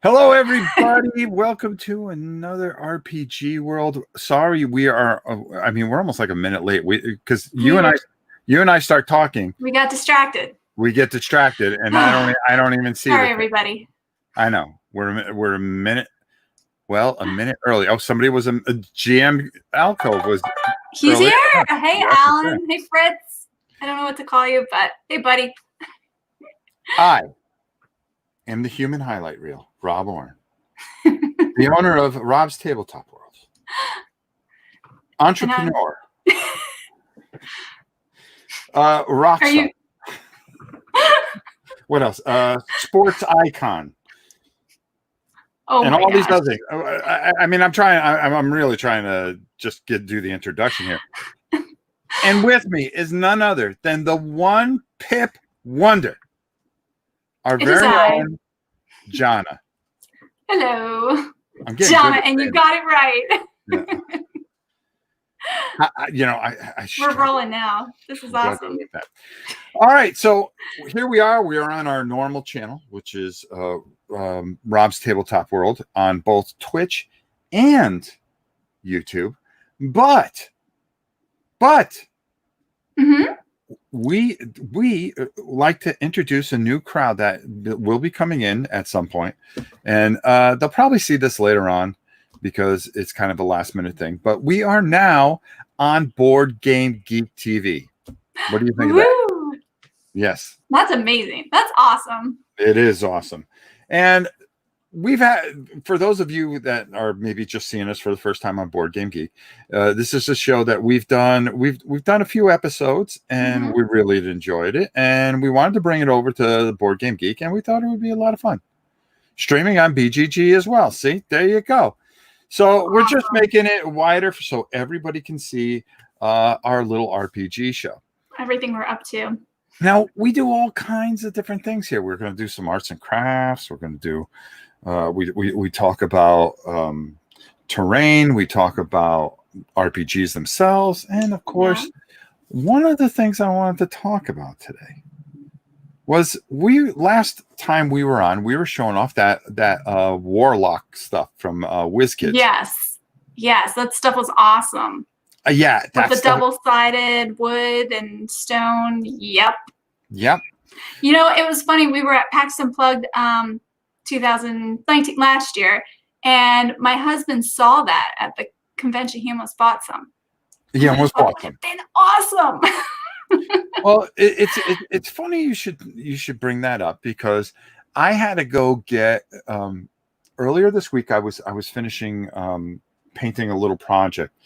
Hello, everybody. Welcome to another RPG world. Sorry, we are. We're almost like a minute late. Because you and I start talking. We got distracted. We get distracted, and I don't even see. Sorry, everybody. I know we're a minute. Well, a minute early. Oh, somebody was a GM Alcove was. He's early. Here. Hey, yes, Alan. Hey, Fritz. I don't know what to call you, but hey, buddy. I am the human highlight reel, Rob Orn, the owner of Rob's Tabletop World, entrepreneur, rock star. What else? Sports icon. Oh, and all these other things. I'm really trying to just do the introduction here. And with me is none other than the one Pip wonder, our very own Jona. Hello, Jona, and you got it right. Yeah. We're rolling now. This is awesome. All right, so here we are. We are on our normal channel, which is Rob's Tabletop World on both Twitch and YouTube. But we like to introduce a new crowd that will be coming in at some point, and they'll probably see this later on because it's kind of a last minute thing. But we are now on Board Game Geek TV. What do you think of that? Yes. That's amazing. That's awesome. It is awesome. And we've had, for those of you that are maybe just seeing us for the first time on Board Game Geek, this is a show that we've done. We've done a few episodes, and we really enjoyed it. And we wanted to bring it over to the Board Game Geek, and we thought it would be a lot of fun. Streaming on BGG as well. See, there you go. So we're just making it wider so everybody can see our little RPG show. Everything we're up to. Now, we do all kinds of different things here. We're going to do some arts and crafts. We're going to do, we talk about terrain. We talk about RPGs themselves. And, of course, one of the things I wanted to talk about today was last time we were on, we were showing off that Warlock stuff from WizKids. Yes, that stuff was awesome. Yeah, with the double-sided wood and stone. Yep. You know, it was funny. We were at PAX Unplugged 2019 last year, and my husband saw that at the convention. He almost bought some. He almost bought some. Been awesome. Well, it's funny you should bring that up, because I had to go get earlier this week. I was finishing painting a little project,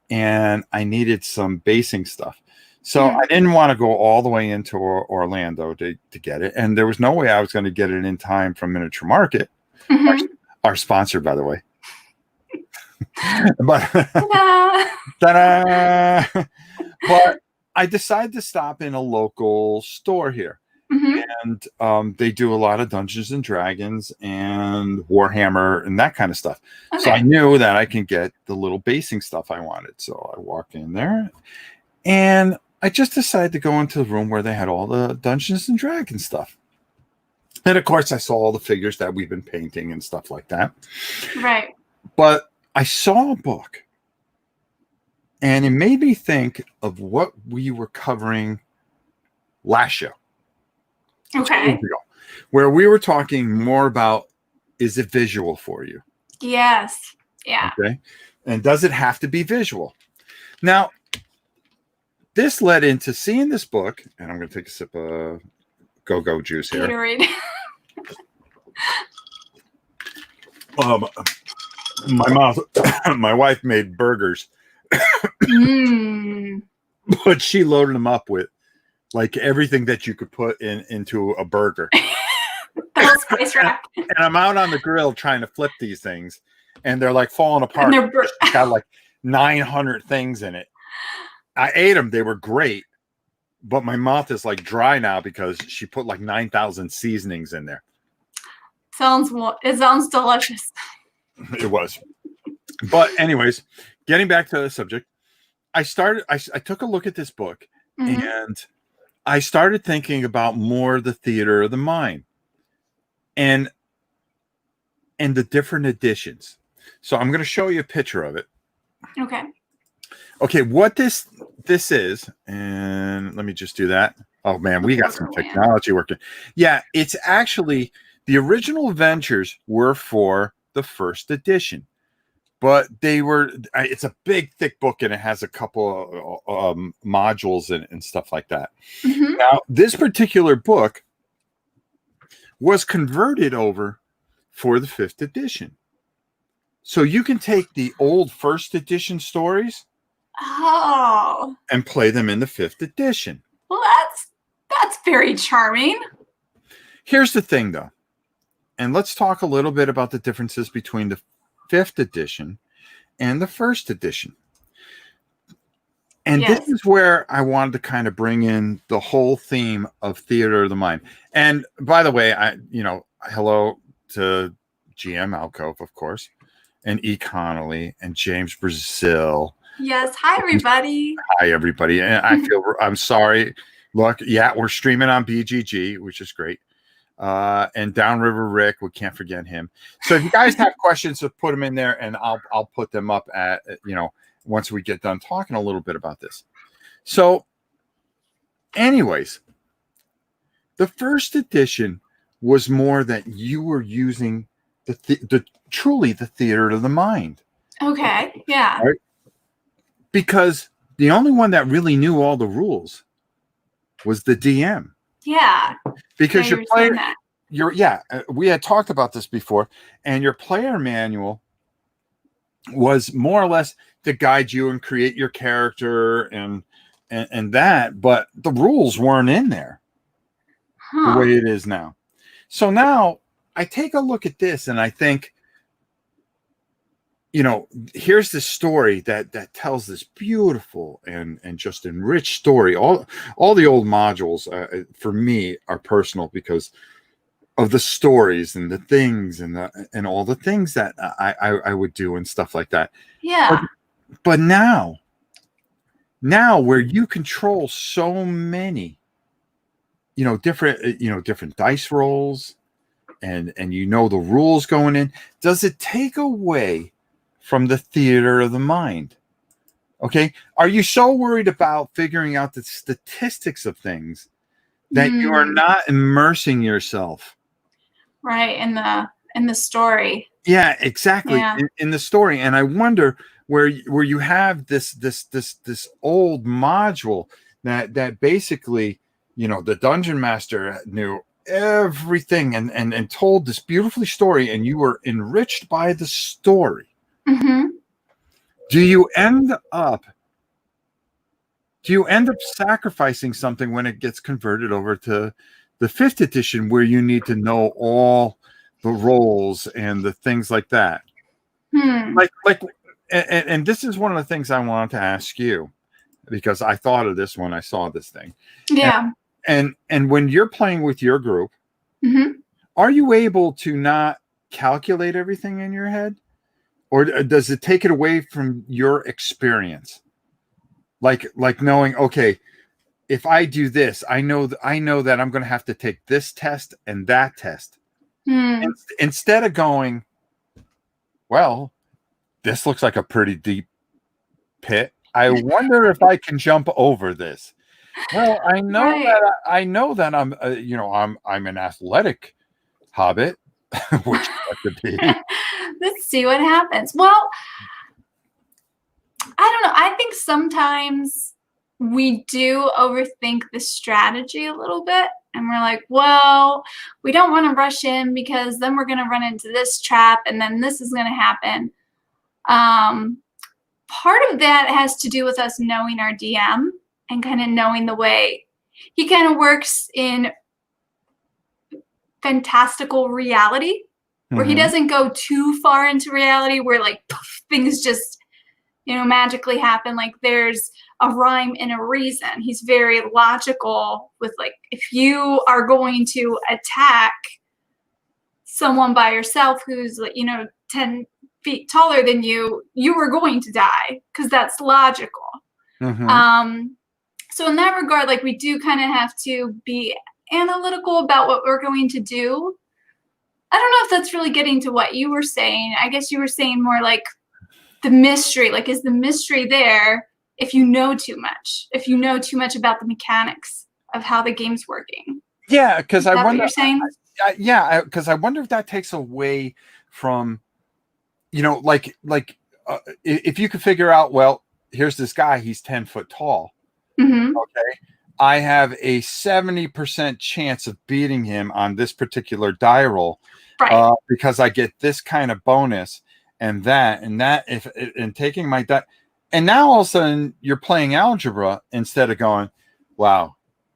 and I needed some basing stuff. So I didn't want to go all the way into Orlando to get it. And there was no way I was going to get it in time from Miniature Market, our sponsor, by the way. But, ta-da! But I decided to stop in a local store here. And they do a lot of Dungeons and Dragons and Warhammer and that kind of stuff. Okay. So I knew that I can get the little basing stuff I wanted. So I walked in there, and I just decided to go into the room where they had all the Dungeons and Dragons stuff. And of course, I saw all the figures that we've been painting and stuff like that. Right. But I saw a book, and it made me think of what we were covering last show. Okay. Where we were talking more about, is it visual for you? Yes. Yeah. Okay. And does it have to be visual? Now, this led into seeing this book, and I'm going to take a sip of go-go juice here. Gatorade. My wife made burgers, but she loaded them up with like everything that you could put into a burger. The whole spice rack. And I'm out on the grill trying to flip these things, and they're like falling apart. It's got like 900 things in it. I ate them. They were great, but my mouth is like dry now because she put like 9,000 seasonings in there. It sounds delicious. It was. But anyways, getting back to the subject, I took a look at this book, and I started thinking about more the theater of the mind. And and the different editions. So I'm going to show you a picture of it. Okay. Okay, what this is, and let me just do that. Oh man, we got some technology working. Yeah, it's actually the original adventures were for the first edition, but it's a big thick book and it has a couple of modules and stuff like that. Mm-hmm. Now, this particular book was converted over for the 5th edition. So you can take the old 1st edition stories and play them in the 5th edition. Well, that's very charming. Here's the thing, though. And let's talk a little bit about the differences between the 5th edition and the 1st edition. And this is where I wanted to kind of bring in the whole theme of theater of the mind. And by the way, hello to GM Alcove, of course, and E. Connolly and James Brazil. Yes. Hi, everybody. Hi, everybody. And I'm sorry. Look, yeah, we're streaming on BGG, which is great. And Downriver Rick, we can't forget him. So if you guys have questions, so put them in there, and I'll put them up at once we get done talking a little bit about this. So, anyways, the 1st edition was more that you were using truly the theater of the mind. Okay. Yeah. Right? Because the only one that really knew all the rules was the DM. Yeah. Because your player, we had talked about this before, and your player manual was more or less to guide you and create your character and that, but the rules weren't in there the way it is now. So now I take a look at this and I think, here's the story that tells this beautiful and just enriched story. All the old modules for me are personal because of the stories and the things and all the things that I would do and stuff like that. Yeah. But now where you control so many, different dice rolls and the rules going in, does it take away from the theater of the mind? Okay. Are you so worried about figuring out the statistics of things that you are not immersing yourself? Right. In the story. Yeah, exactly. Yeah. In the story. And I wonder where you have this old module that basically, the dungeon master knew everything and told this beautifully story, and you were enriched by the story. Mm-hmm. Do you end up sacrificing something when it gets converted over to the 5th edition, where you need to know all the roles and the things like that? And this is one of the things I wanted to ask you, because I thought of this when I saw this thing. Yeah. And when you're playing with your group, are you able to not calculate everything in your head? Or does it take it away from your experience? Like knowing, okay, if I do this, I know that I'm going to have to take this test and that test. Instead of going, well, this looks like a pretty deep pit. I wonder if I can jump over this. Well, I know that I'm an athletic hobbit, which I could be. Let's see what happens. Well, I don't know. I think sometimes we do overthink the strategy a little bit. And we're like, well, we don't want to rush in because then we're going to run into this trap and then this is going to happen. Part of that has to do with us knowing our DM and kind of knowing the way he kind of works in fantastical reality, where he doesn't go too far into reality where like poof, things just, magically happen. Like there's a rhyme and a reason. He's very logical with like, if you are going to attack someone by yourself who's 10 feet taller than you are going to die because that's logical. So in that regard, like we do kind of have to be analytical about what we're going to do. I don't know if that's really getting to what you were saying. I guess you were saying more like the mystery. Like, is the mystery there if you know too much? If you know too much about the mechanics of how the game's working? Yeah, because Is I that what wonder. you're saying? Yeah, because I wonder if that takes away from, like if you could figure out, well, here's this guy, he's 10 foot tall. Mm-hmm. Okay. I have a 70% chance of beating him on this particular die roll, Right. because I get this kind of bonus and that, if and taking my die. And now all of a sudden you're playing algebra instead of going, wow,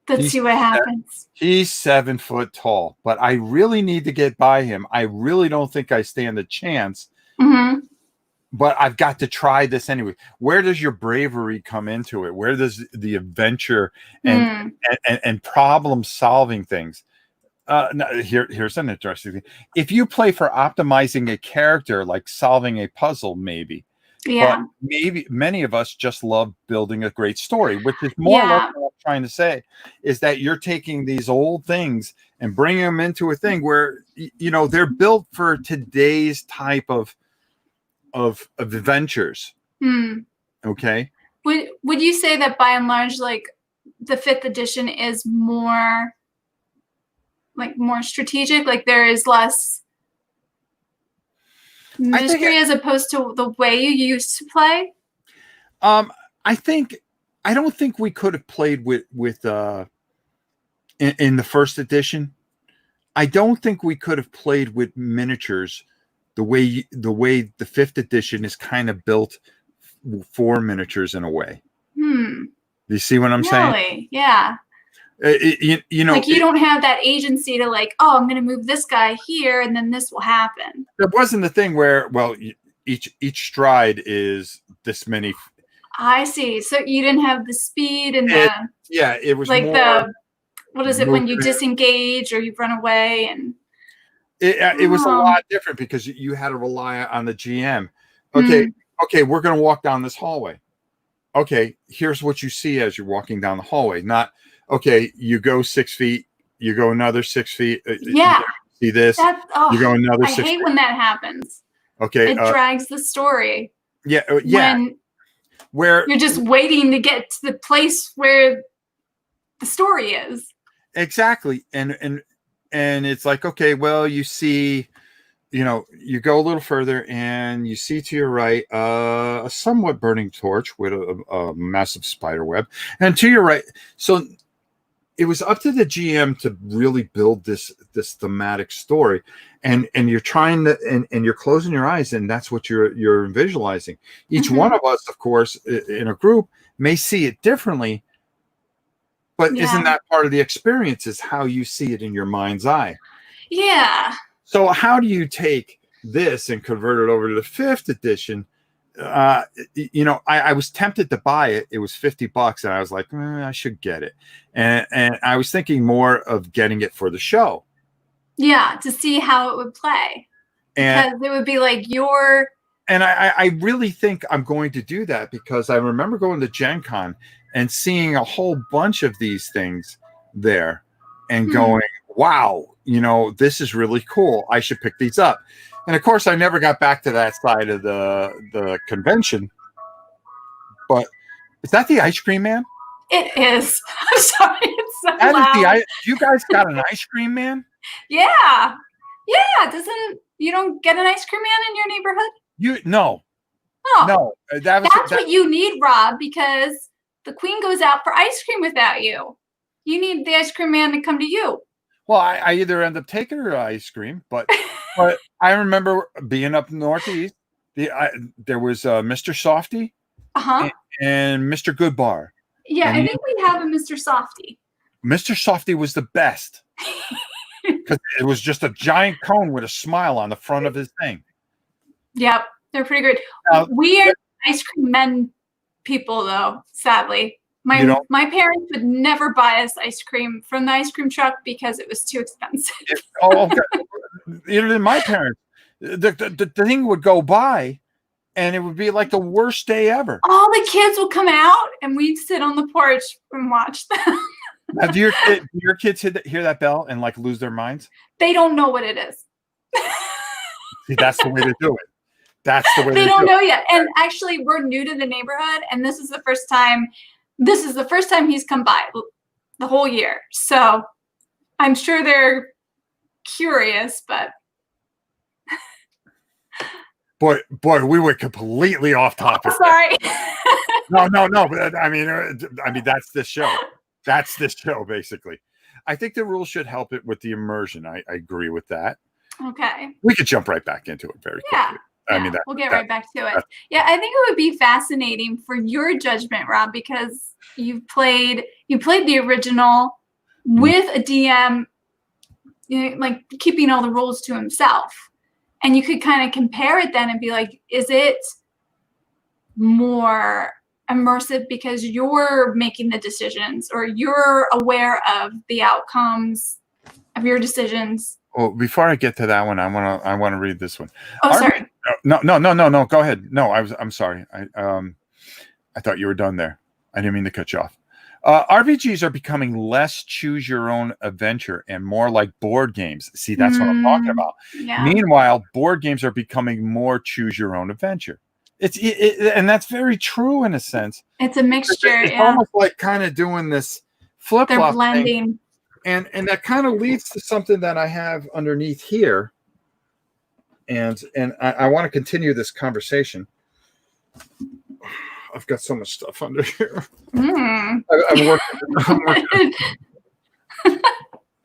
Let's see what happens. he's 7 foot tall, but I really need to get by him. I really don't think I stand a chance. Mm-hmm. But I've got to try this anyway. Where does your bravery come into it? Where does the adventure and problem solving things? Here's an interesting thing. If you play for optimizing a character, like solving a puzzle, maybe. Yeah. But maybe many of us just love building a great story, which is more or Yeah. less what I'm trying to say, is that you're taking these old things and bringing them into a thing where, they're built for today's type of adventures. Okay. Would you say that by and large, like the 5th edition is more strategic? Like there is less mystery as opposed to the way you used to play? I don't think we could have played with in the 1st edition. I don't think we could have played with miniatures the way the 5th edition is kind of built for miniatures in a way. You see what I'm saying? Really? Yeah. Like you don't have that agency to like, oh, I'm going to move this guy here and then this will happen. There wasn't the thing where, well, each stride is this many. I see. So you didn't have the speed and it was like more what is it when you disengage or you run away, and it was a lot different because you had to rely on the GM. Okay, we're going to walk down this hallway. Okay, here's what you see as you're walking down the hallway. Not, okay, you go 6 feet, you go another 6 feet. Yeah. See this? You go another 6 feet. I hate when that happens. Okay. It drags the story. Yeah. Where you're just waiting to get to the place where the story is. Exactly. And it's like, okay, well, you see, you go a little further and you see to your right a somewhat burning torch with a massive spider web, and to your right. So it was up to the GM to really build this thematic story, and you're trying to, and you're closing your eyes, and that's what you're visualizing. Each one of us, of course, in a group may see it differently, but isn't that part of the experience? Is how you see it in your mind's eye. Yeah. So how do you take this and convert it over to the 5th edition? I was tempted to buy it. It was $50, and I was like, I should get it. And I was thinking more of getting it for the show. Yeah, to see how it would play. Because it would be like your. And I really think I'm going to do that, because I remember going to Gen Con and seeing a whole bunch of these things there and going, wow, this is really cool. I should pick these up. And of course, I never got back to that side of the convention. But is that the ice cream man? It is. I'm sorry, it's so loud. You guys got an ice cream man? Yeah. You don't get an ice cream man in your neighborhood? No. Oh. No. That's what you need, Rob, because the queen goes out for ice cream without you. You need the ice cream man to come to you. Well, I either end up taking her ice cream, but I remember being up northeast. There was Mr. Softy and Mr. Goodbar. Yeah, I think we have a Mr. Softy. Mr. Softy was the best, because it was just a giant cone with a smile on the front of his thing. Yep, they're pretty great. We are ice cream men people, though, sadly. My parents would never buy us ice cream from the ice cream truck because it was too expensive. Okay. Either than my parents, the thing would go by, and it would be like the worst day ever. All the kids would come out, and we'd sit on the porch and watch them. Do your kids hear that bell and like lose their minds? They don't know what it is. See, that's the way to do it. That's the way They to don't do know it. yet. And actually, we're new to the neighborhood, and this is the first time. This is the first time he's come by the whole year. So I'm sure they're curious, but boy, we went completely off topic. sorry. No. But I mean, that's this show. That's this show, basically. I think the rules should help it with the immersion. I agree with that. Okay. We could jump right back into it very quickly. I mean, we'll get right back to it. Yeah, I think it would be fascinating for your judgment, Rob, because you played the original with a DM, like keeping all the rules to himself, and you could kind of compare it then and be like, is it more immersive because you're making the decisions or you're aware of the outcomes of your decisions? Well, before I get to that one, I want to read this one. Oh, sorry. No. Go ahead. No, I'm sorry. I thought you were done there. I didn't mean to cut you off. RPGs are becoming less choose your own adventure and more like board games. See, that's what I'm talking about. Yeah. Meanwhile, board games are becoming more choose your own adventure. And that's very true in a sense. It's a mixture. It's almost like kind of doing this flip-flop thing. They're blending. And that kind of leads to something that I have underneath here. And I want to continue this conversation. I've got so much stuff under here. I'm working.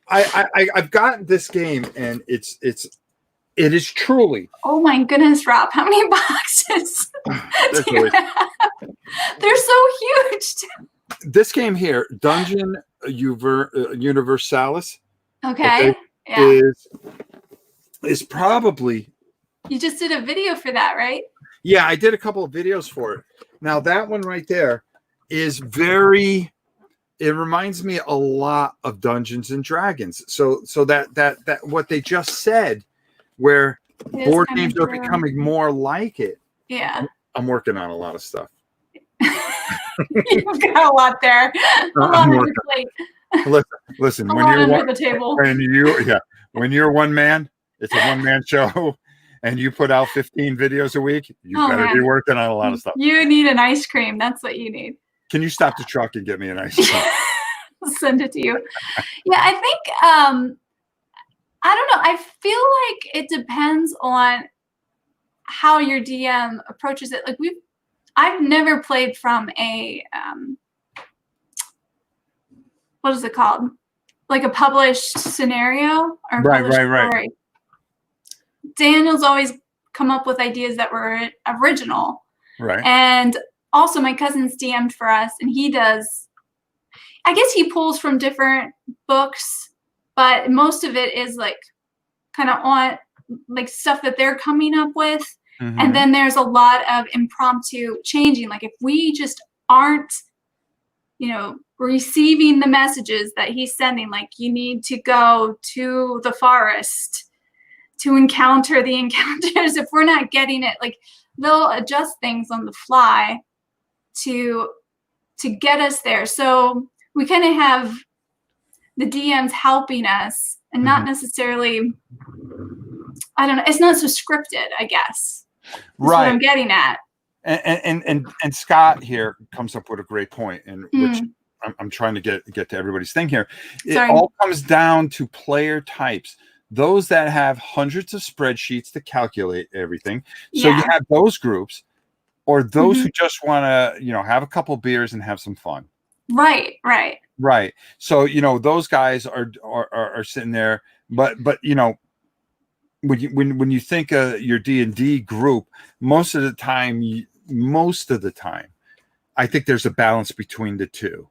I've gotten this game, and it is truly. Oh my goodness, Rob! How many boxes? They're so huge. This game here, Dungeon Universalis. Okay. Is probably. You just did a video for that, right? Yeah, I did a couple of videos for it. Now that one right there is very. It reminds me a lot of Dungeons and Dragons. So that what they just said, where board games are becoming more like it. Yeah. I'm working on a lot of stuff. You've got a lot there. A lot on your plate. Listen. When you're under the table. When you're one man, it's a one-man show, and you put out 15 videos a week. You better be working on a lot of stuff. You need an ice cream. That's what you need. Can you stop the truck and get me an ice cream? I'll send it to you. Yeah, I think I don't know. I feel like it depends on how your DM approaches it. Like I've never played from a what is it called? Like a published scenario or published story. Daniel's always come up with ideas that were original. Right. And also my cousin's DM'd for us, and he does, I guess he pulls from different books, but most of it is like kind of on like stuff that they're coming up with. Mm-hmm. And then there's a lot of impromptu changing. Like if we just aren't, receiving the messages that he's sending, like you need to go to the forest to encounter the encounters. If we're not getting it, like they'll adjust things on the fly to get us there. So we kind of have the DMs helping us and not necessarily, I don't know, it's not so scripted, I guess. That's right. what I'm getting at. And Scott here comes up with a great point, and which I'm trying to get to everybody's thing here. It all comes down to player types. Those that have hundreds of spreadsheets to calculate everything. So you have those groups, or those who just want to, have a couple beers and have some fun. Right. So, those guys are sitting there, but when you think of your D&D group, most of the time, I think there's a balance between the two.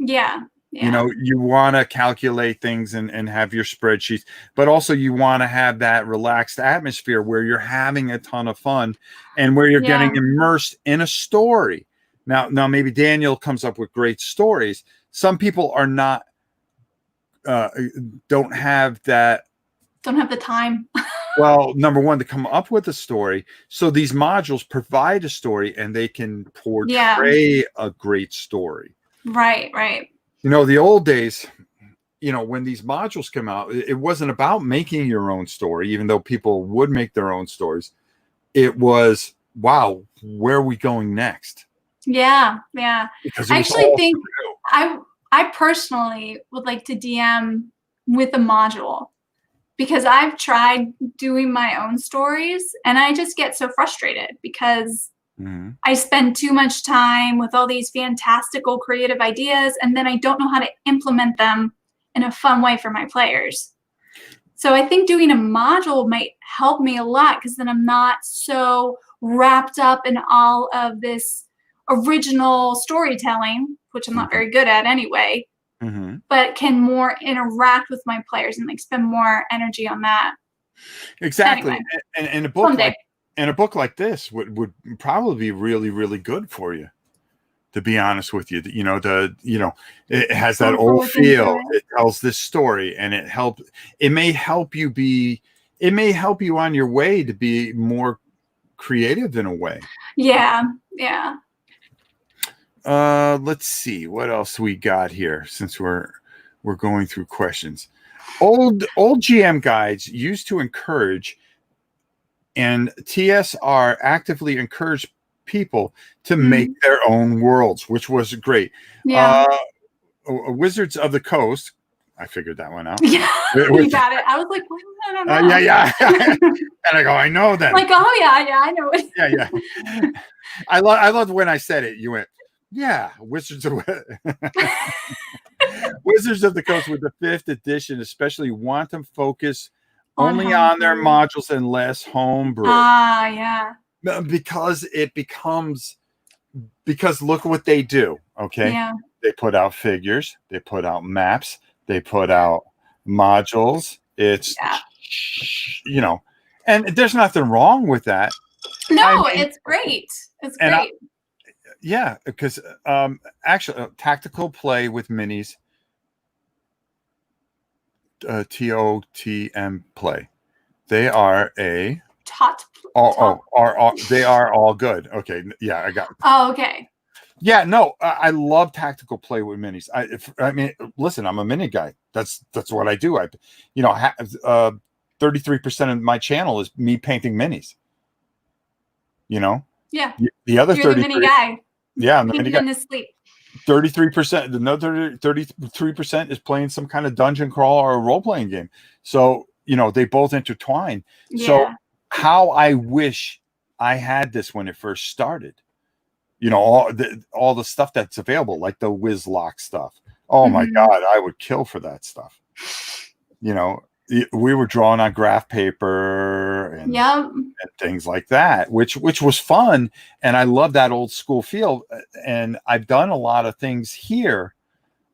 Yeah. You want to calculate things and have your spreadsheets, but also you want to have that relaxed atmosphere where you're having a ton of fun and where you're getting immersed in a story. Now maybe Daniel comes up with great stories. Some people are not, don't have that. Don't have the time. Well, number one, to come up with a story. So these modules provide a story and they can portray a great story. Right. The old days, when these modules come out, it wasn't about making your own story, even though people would make their own stories. It was, wow, where are we going next? Yeah. Because it I was actually all think through. I personally would like to DM with a module, because I've tried doing my own stories and I just get so frustrated because I spend too much time with all these fantastical creative ideas, and then I don't know how to implement them in a fun way for my players. So I think doing a module might help me a lot, because then I'm not so wrapped up in all of this original storytelling, which I'm not very good at anyway, but can more interact with my players and like spend more energy on that. Exactly. Anyway, And a book someday. like this would probably be really, really good for you, to be honest with you. It has that I'll old look into feel. it. It tells this story, and it may help you on your way to be more creative in a way. Yeah. Let's see what else we got here, since we're going through questions. Old GM guides used to encourage, and TSR actively encouraged people to make their own worlds, which was great. Yeah. Wizards of the Coast, I figured that one out. Yeah, you got it. I was like, well, I don't know. Yeah. And I go, I know that. Like, oh yeah, I know it. Yeah. I love when I said it. You went, yeah, Wizards of the Coast with the 5th edition, especially want them focus only on their modules and less homebrew. Yeah. Because look what they do. Okay. Yeah. They put out figures, they put out maps, they put out modules. It's, and there's nothing wrong with that. No, it's great. It's great. Because actually, tactical play with minis, TOTM play. They are they are all good. Okay, yeah, I got. Oh, okay. Yeah, no, I love tactical play with minis. I mean, listen, I'm a mini guy. That's what I do. 33% of my channel is me painting minis. Yeah. The other 33, the mini guy. Yeah, I'm the mini guy. In his sleep. 33%. Another 33% is playing some kind of dungeon crawl or a role playing game. So they both intertwine. Yeah. So how I wish I had this when it first started. All the stuff that's available, like the Whizlock stuff. Oh my God, I would kill for that stuff. We were drawing on graph paper and things like that, which was fun. And I love that old school feel. And I've done a lot of things here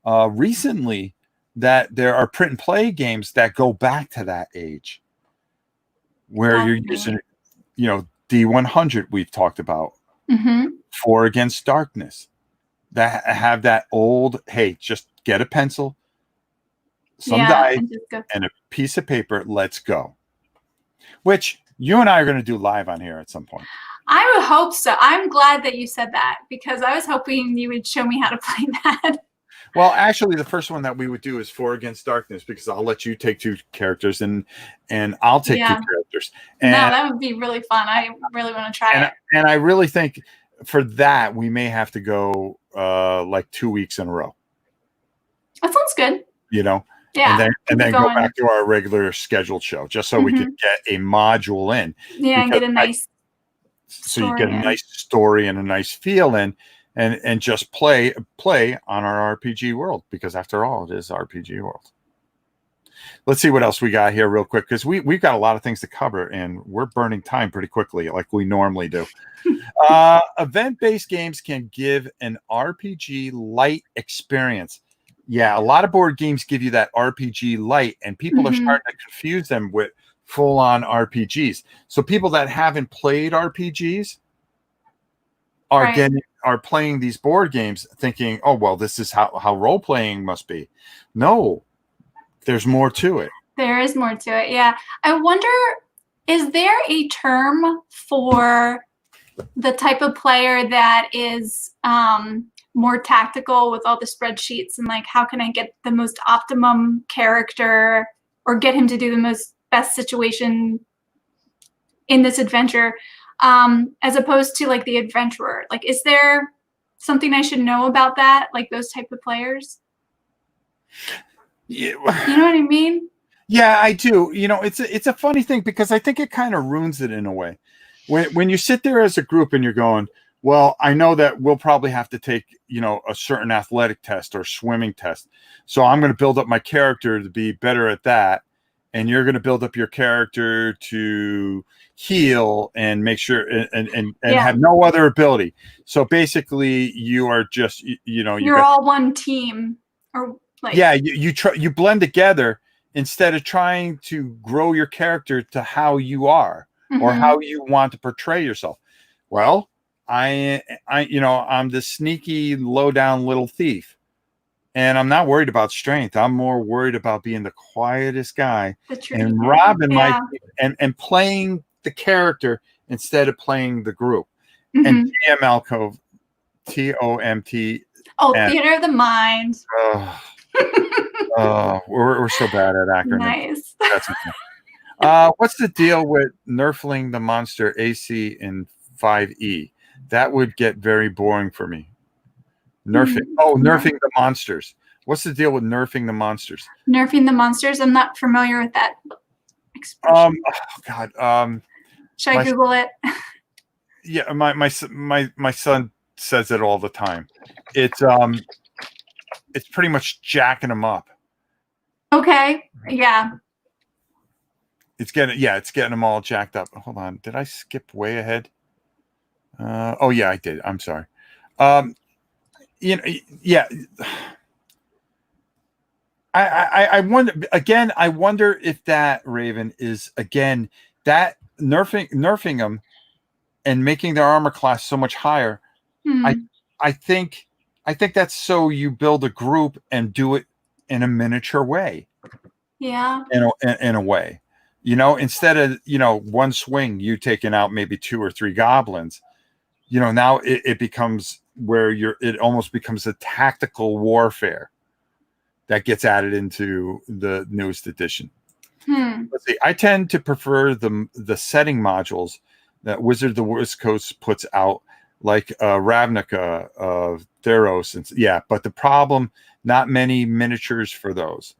recently that there are print and play games that go back to that age, where you're using, D100 we've talked about. 4 Against Darkness, that have that old, hey, just get a pencil, some dice, and a piece of paper, let's go. Which you and I are going to do live on here at some point. I would hope so. I'm glad that you said that, because I was hoping you would show me how to play that. Well, actually, the first one that we would do is 4 Against Darkness, because I'll let you take 2 characters and I'll take 2 characters. And no, that would be really fun. I really want to try it. And I really think for that, we may have to go like 2 weeks in a row. That sounds good. Yeah. And then go back to our regular scheduled show, just so we can get a module in. Yeah, and get a nice so you get a nice story and a nice feel in, and just play on our RPG world, because after all, it is RPG world. Let's see what else we got here real quick, because we've got a lot of things to cover, and we're burning time pretty quickly like we normally do. Event-based games can give an RPG light experience. Yeah, a lot of board games give you that RPG light, and people are starting to confuse them with full-on RPGs. So people that haven't played RPGs are playing these board games thinking, oh, well, this is how role-playing must be. No, there's more to it. There is more to it, yeah. I wonder, is there a term for the type of player that is more tactical with all the spreadsheets and like, how can I get the most optimum character or get him to do the best situation in this adventure, as opposed to like the adventurer. Like, is there something I should know about that? Like those type of players? Yeah. You know what I mean? Yeah, I do. It's a funny thing because I think it kind of ruins it in a way. When you sit there as a group and you're going, well, I know that we'll probably have to take, a certain athletic test or swimming test. So I'm going to build up my character to be better at that. And you're going to build up your character to heal and make sure and have no other ability. So basically you are just, you're all one team or like, yeah, you blend together instead of trying to grow your character to how you are or how you want to portray yourself. Well, I'm this sneaky, low down little thief, and I'm not worried about strength. I'm more worried about being the quietest guy and robbing and playing the character instead of playing the group. And TM Alcove, TOMT. Oh, Theater of the Mind. We're so bad at acronyms. Nice. That's what's the deal with nerfing the monster AC in 5e? That would get very boring for me. Nerfing the monsters. What's the deal with nerfing the monsters? Nerfing the monsters? I'm not familiar with that expression. Oh God. Should I Google it? Yeah, my son says it all the time. It's pretty much jacking them up. Okay. Yeah. It's getting them all jacked up. Hold on. Did I skip way ahead? Oh yeah, I did. I'm sorry. Yeah. I wonder again. I wonder if that, Raven, is again that nerfing them and making their armor class so much higher. I think that's so you build a group and do it in a miniature way. Yeah. In a way, instead of one swing you taking out maybe 2 or 3 goblins, now it becomes where it almost becomes a tactical warfare that gets added into the newest edition. Let's see. I tend to prefer the setting modules that Wizard of the West Coast puts out, like Ravnica of Theros, and but the problem, not many miniatures for those.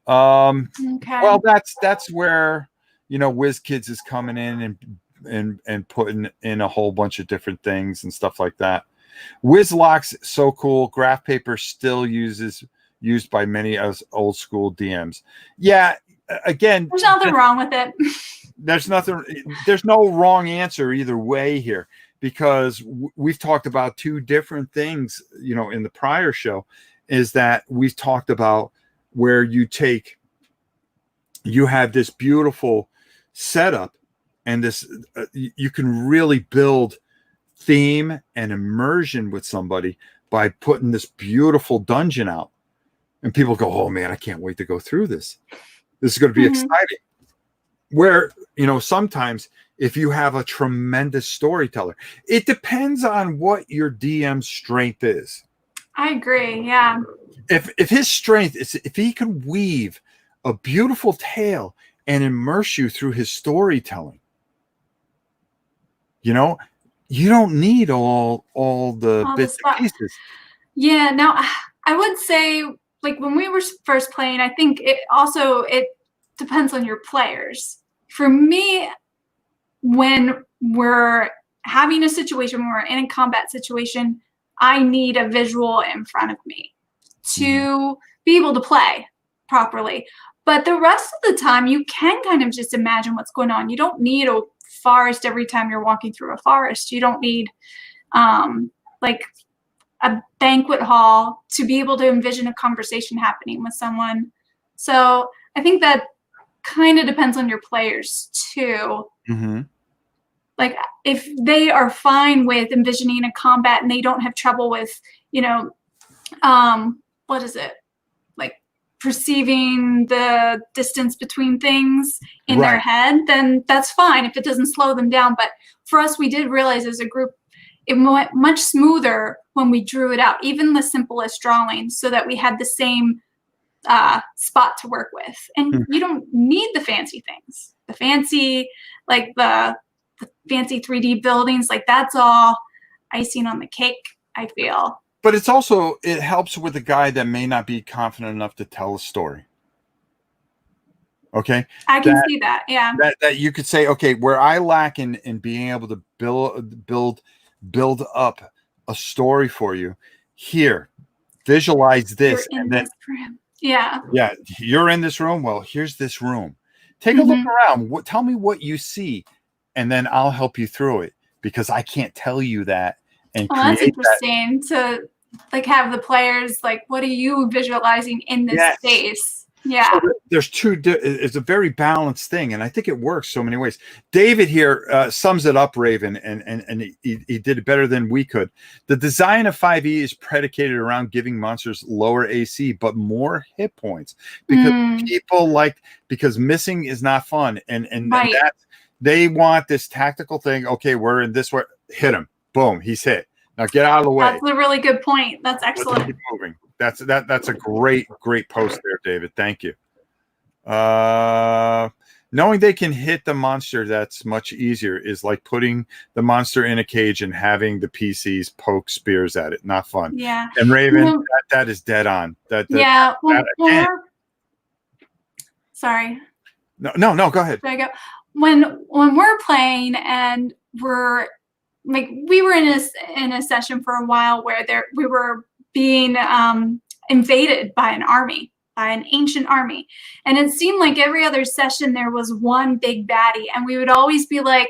Well, that's where WizKids is coming in and putting in a whole bunch of different things and stuff like that. WizLock's so cool. Graph paper still used by many as old school DMs. Yeah, again, there's nothing wrong with it. There's no wrong answer either way here, because we've talked about 2 different things, in the prior show, is that we've talked about where you have this beautiful setup and this, you can really build theme and immersion with somebody by putting this beautiful dungeon out, and people go, oh man, I can't wait to go through this. This is going to be exciting. Where, sometimes if you have a tremendous storyteller, it depends on what your DM's strength is. I agree. Yeah. If his strength is, if he can weave a beautiful tale and immerse you through his storytelling, you don't need all the bits and pieces. Yeah. Now, I would say, like, when we were first playing, I think it depends on your players. For me, when we're having a situation, when we're in a combat situation, I need a visual in front of me to be able to play properly. But the rest of the time, you can kind of just imagine what's going on. You don't need a forest every time you're walking through a forest. You don't need like a banquet hall to be able to envision a conversation happening with someone. So I think that kind of depends on your players too. Like, if they are fine with envisioning a combat and they don't have trouble with, what is it? Like, perceiving the distance between things in their head, then that's fine if it doesn't slow them down. But for us, we did realize as a group, it went much smoother when we drew it out, even the simplest drawings, so that we had the same spot to work with. And you don't need the fancy things. The fancy, like the fancy 3D buildings, like that's all icing on the cake, I feel. But it's also, it helps with a guy that may not be confident enough to tell a story. Okay. I can see that. Yeah. That you could say, okay, where I lack in being able to build up a story for you, here, visualize this. You're in this room. Yeah. Yeah. You're in this room. Well, here's this room. Take a look around. Tell me what you see, and then I'll help you through it, because I can't tell you that. And that's interesting to like have the players like, what are you visualizing in this space? Yeah. So there's it's a very balanced thing, and I think it works so many ways. David here sums it up, Raven, and he did it better than we could. The design of 5e is predicated around giving monsters lower AC but more hit points, because people because missing is not fun, and that they want this tactical thing. Okay, we're in this way, hit him, boom, he's hit. Now get out of the way. That's a really good point. That's excellent. Let's keep moving. That's a great post there, David. Thank you. Knowing they can hit the monster that's much easier is like putting the monster in a cage and having the PCs poke spears at it. Not fun. Yeah. And Raven, that is dead on. Sorry. No, go ahead. There you go. When we're playing and we're like, we were in a session for a while where we were being invaded by an ancient army, and it seemed like every other session there was one big baddie, and we would always be like,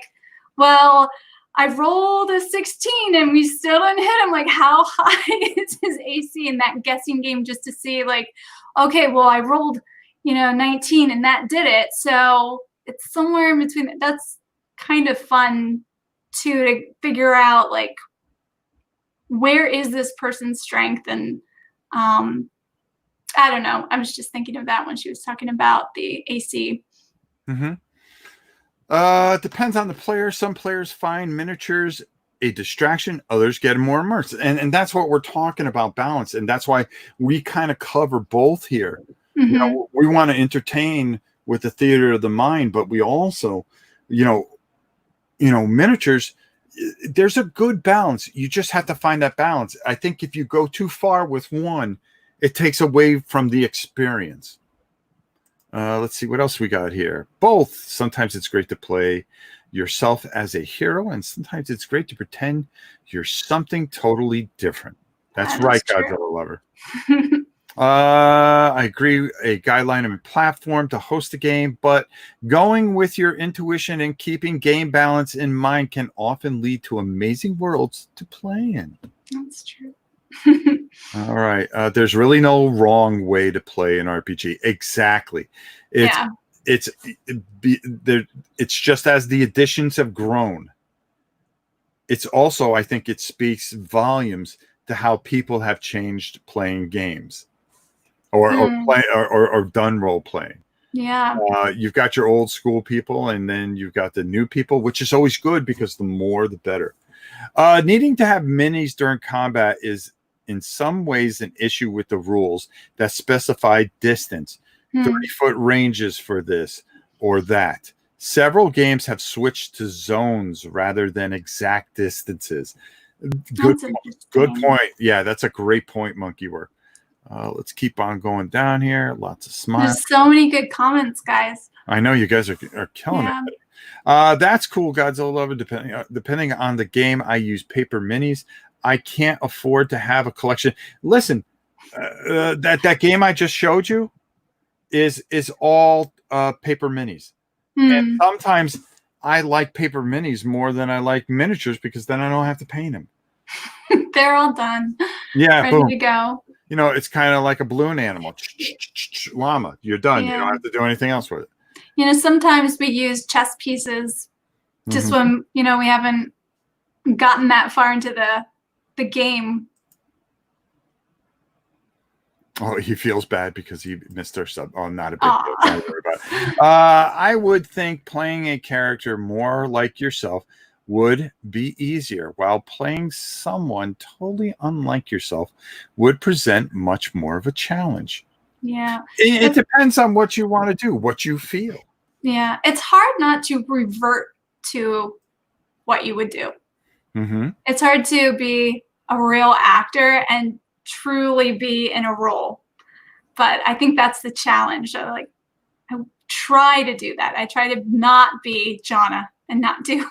well, I rolled a 16 and we still didn't hit him. Like, how high is his AC in that guessing game, just to see like, okay, well, I rolled 19 and that did it, so it's somewhere in between. That's kind of fun too, to figure out like, where is this person's strength? And I don't know. I was just thinking of that when she was talking about the AC. Depends on the player. Some players find miniatures a distraction. Others get more immersed. And that's what we're talking about, balance. And that's why we kind of cover both here. We want to entertain with the theater of the mind, but we also, miniatures, there's a good balance. You just have to find that balance. I think if you go too far with one, it takes away from the experience. Let's see what else we got here. Both. Sometimes it's great to play yourself as a hero, and sometimes it's great to pretend you're something totally different. That's right, Godzilla lover. I agree, a guideline and platform to host a game, but going with your intuition and keeping game balance in mind can often lead to amazing worlds to play in. That's true. All right. There's really no wrong way to play an RPG. Exactly. It's just as the editions have grown. It's also, I think it speaks volumes to how people have changed playing games. Or done role playing. Yeah. You've got your old school people, and then you've got the new people, which is always good because the more the better. Needing to have minis during combat is in some ways an issue with the rules that specify distance, 30-foot ranges for this or that. Several games have switched to zones rather than exact distances. Good point. Yeah, that's a great point, Monkey Work. Let's keep on going down here. Lots of smiles. There's so many good comments, guys. I know you guys are killing it. That's cool, Godzilla lover. Depending on the game, I use paper minis. I can't afford to have a collection. Listen, that game I just showed you is all paper minis. And sometimes I like paper minis more than I like miniatures, because then I don't have to paint them. They're all done. Yeah, ready to go. It's kind of like a balloon animal. Llama, you're done. You don't have to do anything else with it. Sometimes we use chess pieces just when, we haven't gotten that far into the game. Oh, he feels bad because he missed our sub. Oh, not a big deal. Don't worry about it. I would think playing a character more like yourself would be easier, while playing someone totally unlike yourself would present much more of a challenge. Yeah. It depends on what you want to do, what you feel. Yeah. It's hard not to revert to what you would do. Mm-hmm. It's hard to be a real actor and truly be in a role. But I think that's the challenge. I try to do that. I try to not be Jona and not do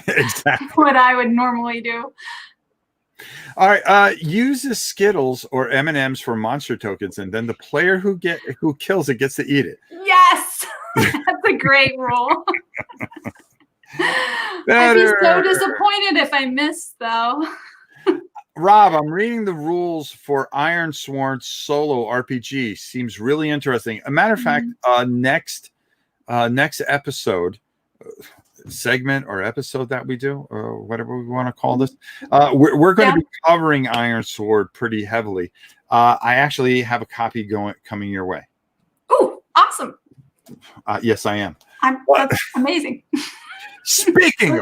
Exactly what I would normally do. All right. Use the Skittles or M&Ms for monster tokens, and then the player who kills it gets to eat it. Yes, that's a great rule. I'd be so disappointed if I missed, though. Rob, I'm reading the rules for Iron Sworn solo RPG. Seems really interesting. A matter of fact, next episode, segment or episode that we do, or whatever we want to call this, we're going to be covering Iron Sword pretty heavily. I actually have a copy coming your way. Oh, awesome! Yes, I am. That's amazing. Speaking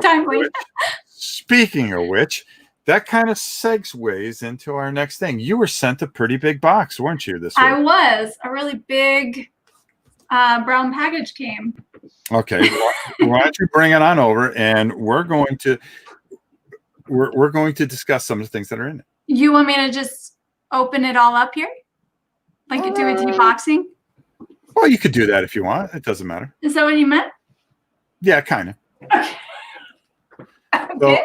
of which, that kind of segues into our next thing. You were sent a pretty big box, weren't you, this week? I was. A really big brown package came. Okay, why don't you bring it on over, and we're going to discuss some of the things that are in it. You want me to just open it all up here, like you do a deboxing? Well, you could do that if you want. It doesn't matter. Is that what you meant? Yeah, kind of. Okay.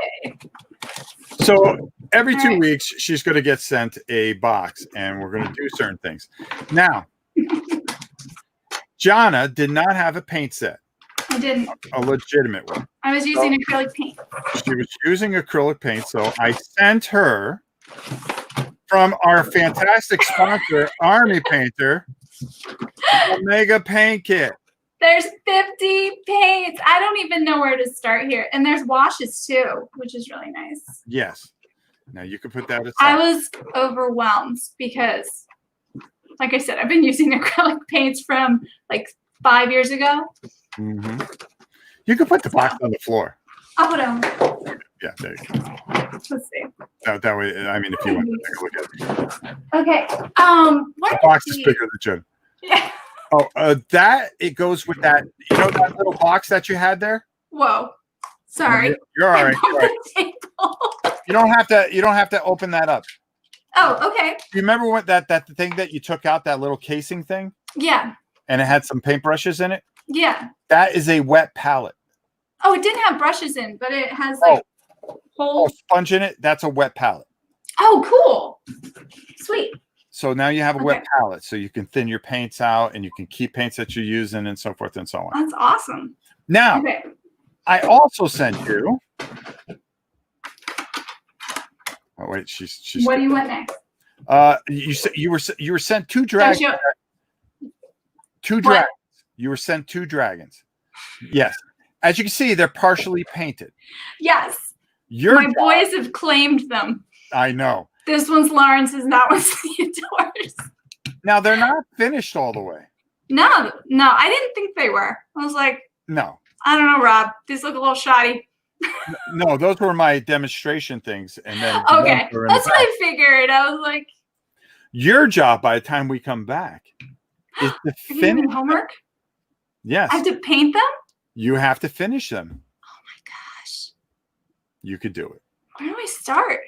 So every 2 weeks, she's going to get sent a box, and we're going to do certain things. Now, Jona did not have a paint set. I didn't. A legitimate one. I was using acrylic paint. She was using acrylic paint, so I sent her from our fantastic sponsor, Army Painter, Omega Paint Kit. There's 50 paints. I don't even know where to start here. And there's washes too, which is really nice. Yes. Now you can put that aside. I was overwhelmed because, like I said, I've been using acrylic paints from like 5 years ago. Mm-hmm. You can put the box on the floor. I'll put it on. Yeah, there you go. Let's see. That way, I mean, if you want to take a look at it. Okay. The box is bigger than Jen. Yeah. Oh, that it goes with that. You know that little box that you had there? Whoa. Sorry. You're all right. You're all right. You don't have to open that up. Oh, okay. You remember what that thing that you took out, that little casing thing? Yeah. And it had some paintbrushes in it? Yeah. That is a wet palette. Oh, it didn't have brushes in, but it has like whole sponge in it. That's a wet palette. Oh, cool. Sweet. So now you have a wet palette, so you can thin your paints out, and you can keep paints that you're using, and so forth and so on. That's awesome. Now, I also sent you. Oh wait, she's. What do you want next? You were sent two dragons. Two dragons. You were sent two dragons. Yes, as you can see, they're partially painted. Yes. My boys have claimed them. I know. This one's Lawrence's, that one's Theodore's. Now, they're not finished all the way. No, I didn't think they were. I was like, no. I don't know, Rob. These look a little shoddy. No, those were my demonstration things. And then okay, that's what I figured. I was like, your job by the time we come back is to finish homework. Yes. I have to paint them? You have to finish them. Oh my gosh. You could do it. Where do I start?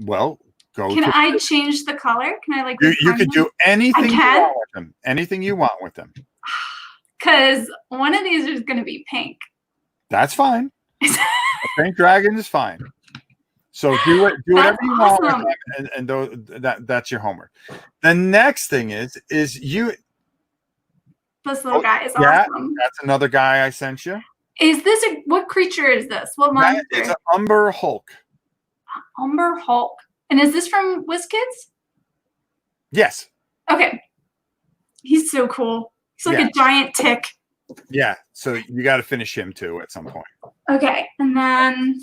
Well, go. Can I change the color? Can I like? You could do anything you want with them. Anything you want with them. Because one of these is going to be pink. That's fine. A pink dragon is fine. So do whatever you want with them, and that's your homework. The next thing is you. This little guy is awesome. That's another guy I sent you. Is this what creature is this? What monster? It's an Umber Hulk. Umber Hulk. And is this from WizKids? Yes. Okay. He's so cool. He's like a giant tick. Yeah. So you got to finish him too at some point. Okay. And then.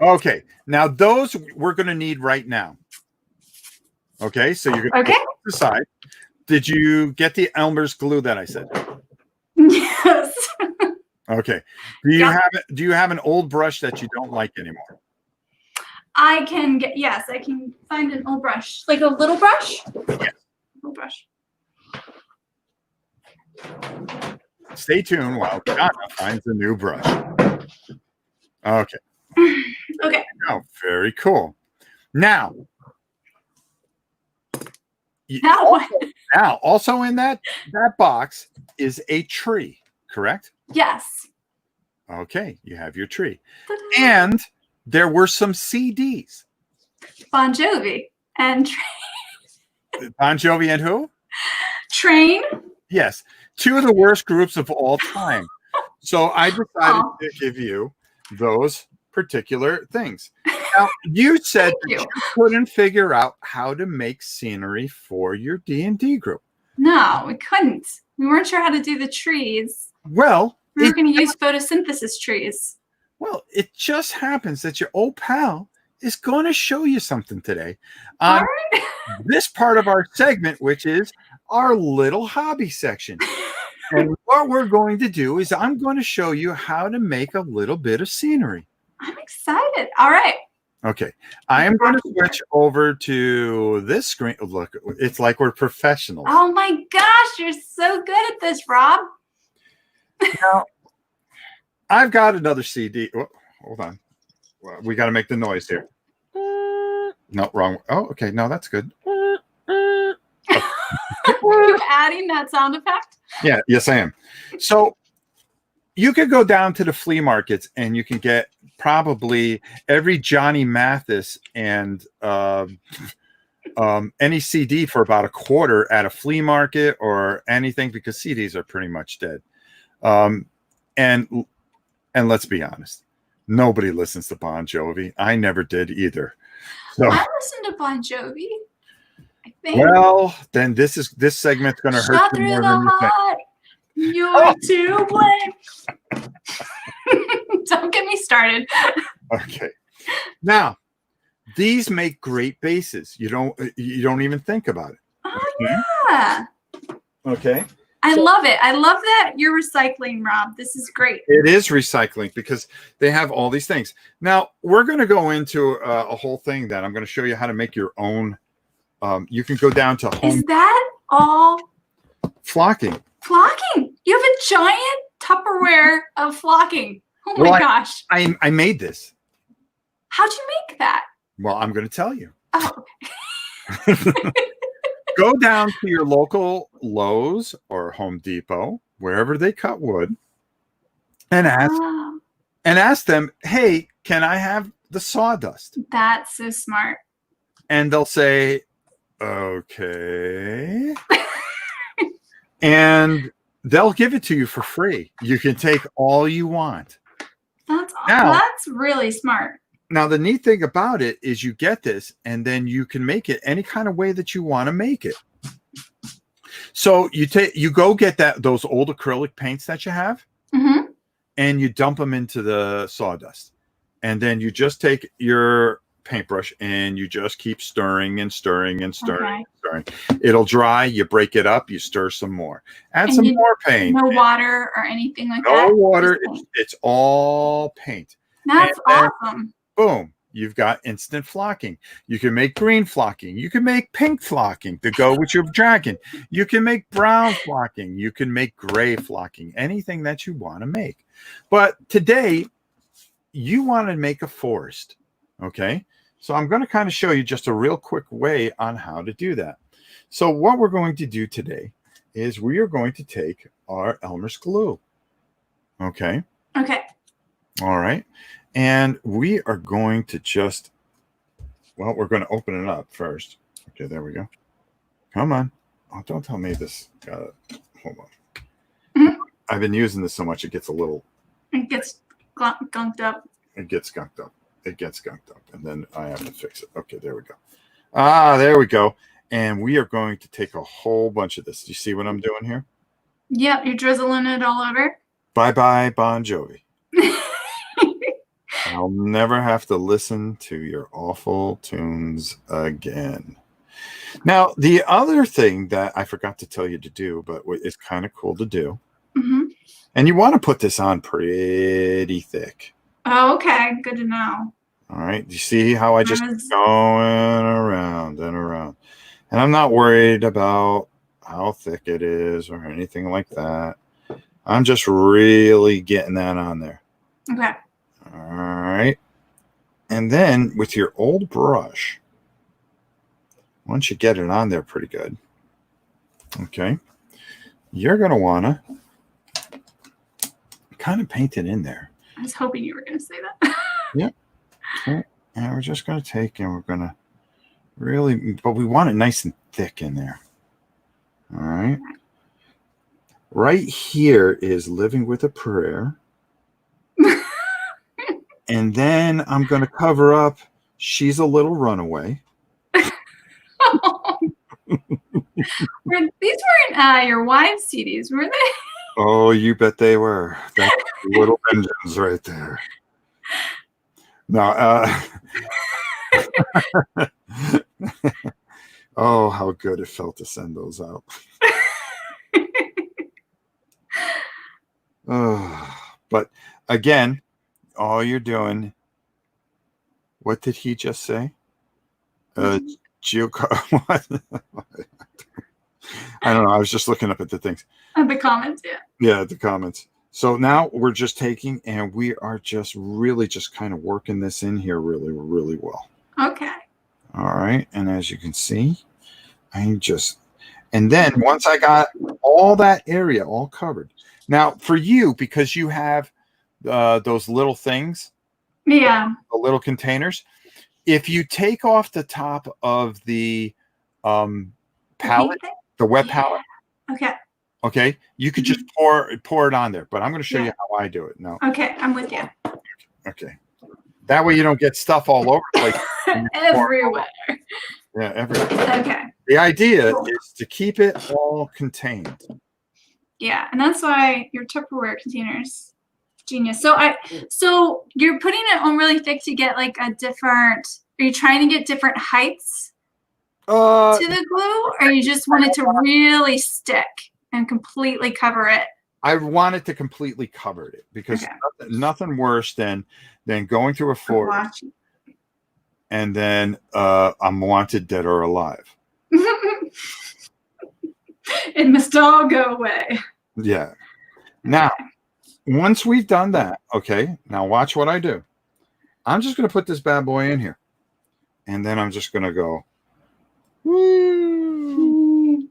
Okay. Now those we're going to need right now. Okay. So you're going to put those aside. Did you get the Elmer's glue that I said? Yes. Okay. Yep. Do you have an old brush that you don't like anymore? I can find an old brush. Like a little brush? Yes. Little brush. Stay tuned while Jona finds a new brush. Okay. Okay. Oh, very cool. Now, Now what? also in that box is a tree, correct? Yes. Okay, you have your tree. Ta-da. And there were some CDs. Bon Jovi and Bon Jovi and who? Train. Yes, two of the worst groups of all time. So I decided to give you those particular things. Now, you said that you couldn't figure out how to make scenery for your D&D group. No, we couldn't. We weren't sure how to do the trees. Well, we were going to use photosynthesis trees. Well, it just happens that your old pal is going to show you something today on this part of our segment, which is our little hobby section. And what we're going to do is I'm going to show you how to make a little bit of scenery. I'm excited. All right. Okay. I am going to switch over to this screen. Look, it's like we're professionals. Oh my gosh, you're so good at this, Rob. Now, I've got another CD. Oh, hold on. Well, we got to make the noise here. No, wrong. Oh, okay. No, that's good. Are you adding that sound effect? Yeah, yes, I am. So you could go down to the flea markets and you can get probably every Johnny Mathis and any CD for about $1 at a flea market or anything, because CDs are pretty much dead. And let's be honest, nobody listens to Bon Jovi. I never did either. So I listen to Bon Jovi. I think. Well, then this segment's going to hurt you more than you think. You're to blame. Don't get me started. Okay. Now, these make great bases. You don't even think about it. Oh yeah. Okay. I love it. I love that you're recycling, Rob. This is great. It is recycling because they have all these things. Now, we're going to go into a whole thing that I'm going to show you how to make your own. You can go down to home. Is that all? Flocking. Flocking. You have a giant Tupperware of flocking. Oh my gosh. I made this. How'd you make that? Well, I'm going to tell you. Oh, okay. Go down to your local Lowe's or Home Depot, wherever they cut wood, and ask them, hey, can I have the sawdust? That's so smart. And they'll say, okay. And they'll give it to you for free. You can take all you want. That's really smart. Now, the neat thing about it is you get this, and then you can make it any kind of way that you want to make it. So you go get those old acrylic paints that you have, and you dump them into the sawdust. And then you just take your paintbrush and you just keep stirring and stirring and stirring and stirring. It'll dry. You break it up. You stir some more. Add some more paint. No water or anything like that? No water. It's all paint. That's awesome. Boom, you've got instant flocking. You can make green flocking. You can make pink flocking to go with your dragon. You can make brown flocking. You can make gray flocking, anything that you want to make. But today, you want to make a forest, okay? So I'm going to kind of show you just a real quick way on how to do that. So what we're going to do today is we are going to take our Elmer's glue, okay? Okay. All right. And we are going to we're going to open it up first. Okay, there we go. Come on. Oh, don't tell me this. Hold on. I've been using this so much, it gets a little. It gets gunked up. It gets gunked up. It gets gunked up. And then I have to fix it. Okay, there we go. There we go. And we are going to take a whole bunch of this. Do you see what I'm doing here? Yep, you're drizzling it all over. Bye-bye, Bon Jovi. I'll never have to listen to your awful tunes again. Now, the other thing that I forgot to tell you to do, but it's kind of cool to do, And you want to put this on pretty thick. Oh, okay. Good to know. All right. You see how I just was- going around and around. And I'm not worried about how thick it is or anything like that. I'm just really getting that on there. Okay. All right. And then with your old brush, once you get it on there pretty good, okay, you're going to want to kind of paint it in there. I was hoping you were going to say that. Yep. Okay. And we're just going to take and we're going to really, but we want it nice and thick in there. All right. Right here is Living with a Prayer. And then I'm going to cover up She's a Little Runaway. These weren't your wives' CDs, were they? Oh, you bet they were. That's Little Engines right there. No. Oh, how good it felt to send those out. Oh, but again, all you're doing, what did he just say? I don't know. I was just looking up at the things. The comments, yeah. Yeah, the comments. So now we're just taking and we are just really just kind of working this in here really, really well. Okay. All right. And as you can see, and then once I got all that area all covered. Now for you, because you have those little things, yeah, the little containers, if you take off the top of the palette, the wet palette, okay, you could just pour it on there. But I'm going to show you how I do it now. Okay, I'm with you. Okay, that way you don't get stuff all over the place. Everywhere. Yeah, everywhere. Okay. The idea is to keep it all contained. Yeah, and that's why your Tupperware containers, genius. So you're putting it on really thick to get like a different. Are you trying to get different heights to the glue, or you just want it to really stick and completely cover it? I wanted to completely cover it because nothing worse than going through a forest and then I'm wanted dead or alive. It must all go away. Yeah. Now, once we've done that, okay, now watch what I do. I'm just going to put this bad boy in here. And then I'm just going to go. Woo.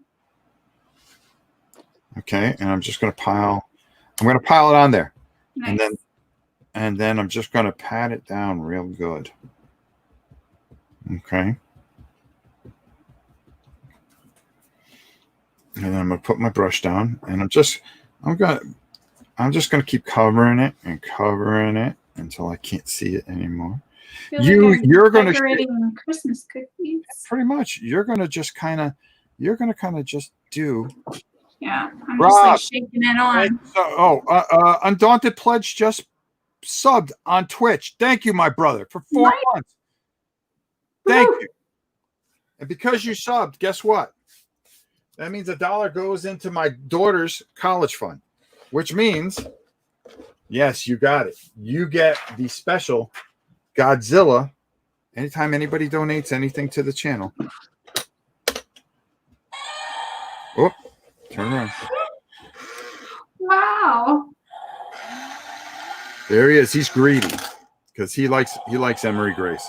Okay, and I'm just going to pile. I'm going to pile it on there. Nice. And then I'm just going to pat it down real good. Okay. And then I'm going to put my brush down and I'm just going to keep covering it until I can't see it anymore. You're going to Christmas cookies. Pretty much. You're going to kind of just do. Yeah, I'm just like shaking it on. Undaunted Pledge just subbed on Twitch. Thank you, my brother, for 4 months. Thank you. And because you subbed, guess what? That means $1 goes into my daughter's college fund, which means, yes, you got it. You get the special Godzilla anytime anybody donates anything to the channel. Oh, turn around. Wow. There he is. He's greedy because he likes Emery Grace.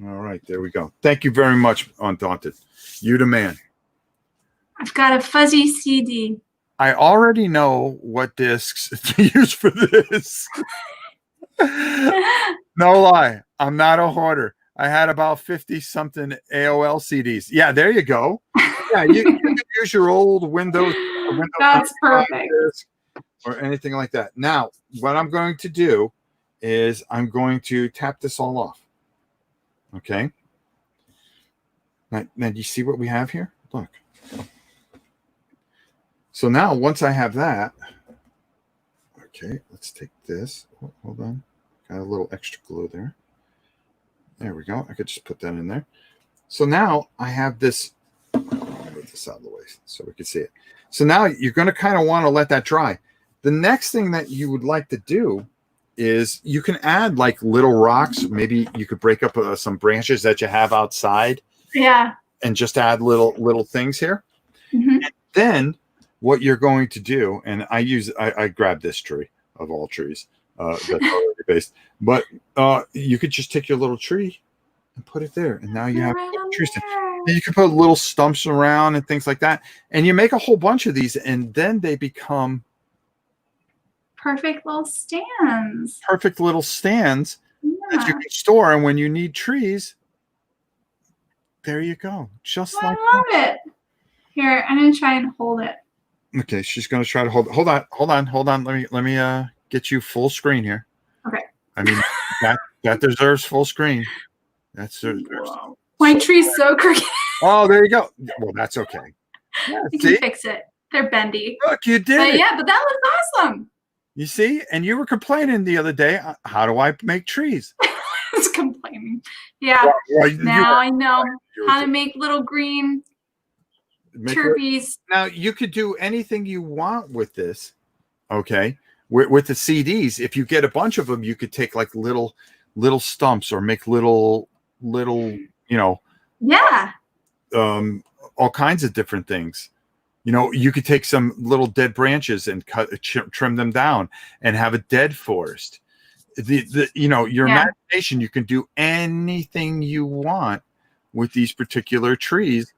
All right, there we go. Thank you very much, Undaunted. You the man. I've got a fuzzy CD. I already know what discs to use for this. No lie. I'm not a hoarder. I had about 50-something AOL CDs. Yeah, there you go. Yeah, you can use your old Windows That's perfect. Or anything like that. Now, what I'm going to do is I'm going to tap this all off. Okay. Now, do you see what we have here? Look. So now, once I have that, okay, let's take this. Oh, hold on. Got a little extra glue there. There we go. I could just put that in there. So now I have this. Move this out of the way so we can see it. So now you're going to kind of want to let that dry. The next thing that you would like to do is you can add like little rocks. Maybe you could break up some branches that you have outside. Yeah. And just add little things here. Mm-hmm. And then what you're going to do, and I grabbed this tree of all trees that's already based, but you could just take your little tree and put it there, and now you have trees. And you can put little stumps around and things like that, and you make a whole bunch of these, and then they become perfect little stands. Perfect little stands that you can store, and when you need trees, there you go. Just like I love it. Here, I'm gonna try and hold it. Okay, she's gonna try to hold. Hold on. Let me get you full screen here. Okay. I mean that deserves full screen. My tree's so crooked. Oh, there you go. Well, that's okay. Yeah, You can fix it. They're bendy. Look, you did. But yeah, but that was awesome. You see, and you were complaining the other day. How do I make trees? I was complaining. Yeah. Well, now I know how to make little green turkeys. Now you could do anything you want with this. Okay, with the CDs, if you get a bunch of them, you could take like little stumps or make little yeah, all kinds of different things. You could take some little dead branches and trim them down and have a dead forest. Your imagination, you can do anything you want with these particular trees,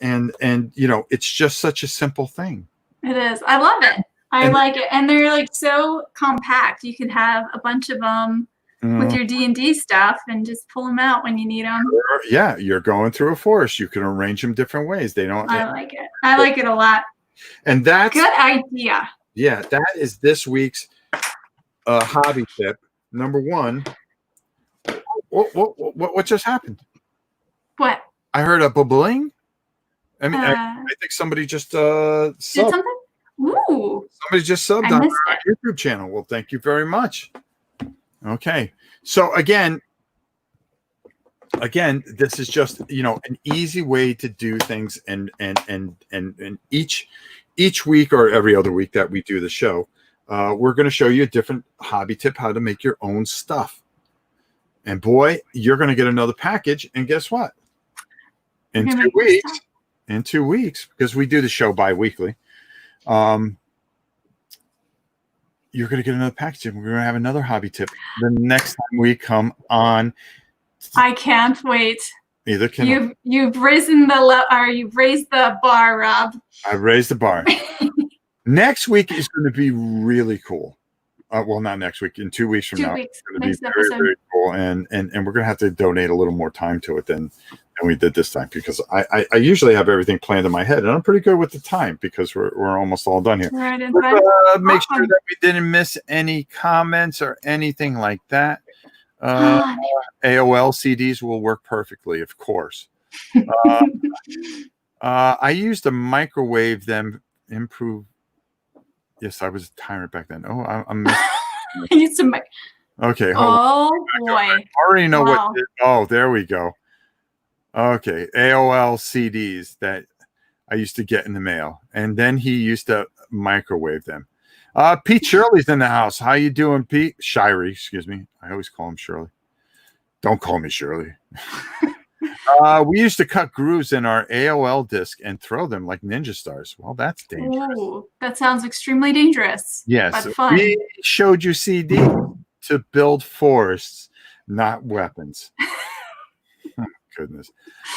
and it's just such a simple thing. It is. I love it. I like it, and they're like so compact. You can have a bunch of them with your D&D stuff and just pull them out when you need them. Yeah, you're going through a forest. You can arrange them different ways. I like it. I like it a lot. And that's good idea. Yeah, that is this week's hobby tip number 1. What just happened? What? I heard a bubbling. I mean, I think somebody just subbed. Did something? Ooh. Somebody just subbed on our YouTube channel. Well, thank you very much. Okay. So again, this is just, an easy way to do things, and each week or every other week that we do the show, we're going to show you a different hobby tip, how to make your own stuff. And boy, you're going to get another package. And guess what? In 2 weeks, because we do the show bi-weekly, you're going to get another package, and we're going to have another hobby tip the next time we come on. I can't wait. Neither can I. You've raised the bar, Rob. I've raised the bar. Next week is going to be really cool. Well, not next week. In 2 weeks from now, it's going to be very, very cool, and we're going to have to donate a little more time to it than we did this time, because I usually have everything planned in my head, and I'm pretty good with the time because we're almost all done here. Right, make sure that we didn't miss any comments or anything like that. AOL CDs will work perfectly, of course. I used to microwave them, improve. Yes, I was a tyrant back then. Oh, I'm I used to make. Okay. Oh boy! I already know what. Oh, there we go. Okay, AOL CDs that I used to get in the mail, and then he used to microwave them. Pete Shirley's in the house. How you doing, Pete? Shirey, excuse me. I always call him Shirley. Don't call me Shirley. We used to cut grooves in our AOL disc and throw them like ninja stars. Well, that's dangerous. Ooh, that sounds extremely dangerous. Yes, but fun. We showed you CD to build forests, not weapons. Oh, goodness.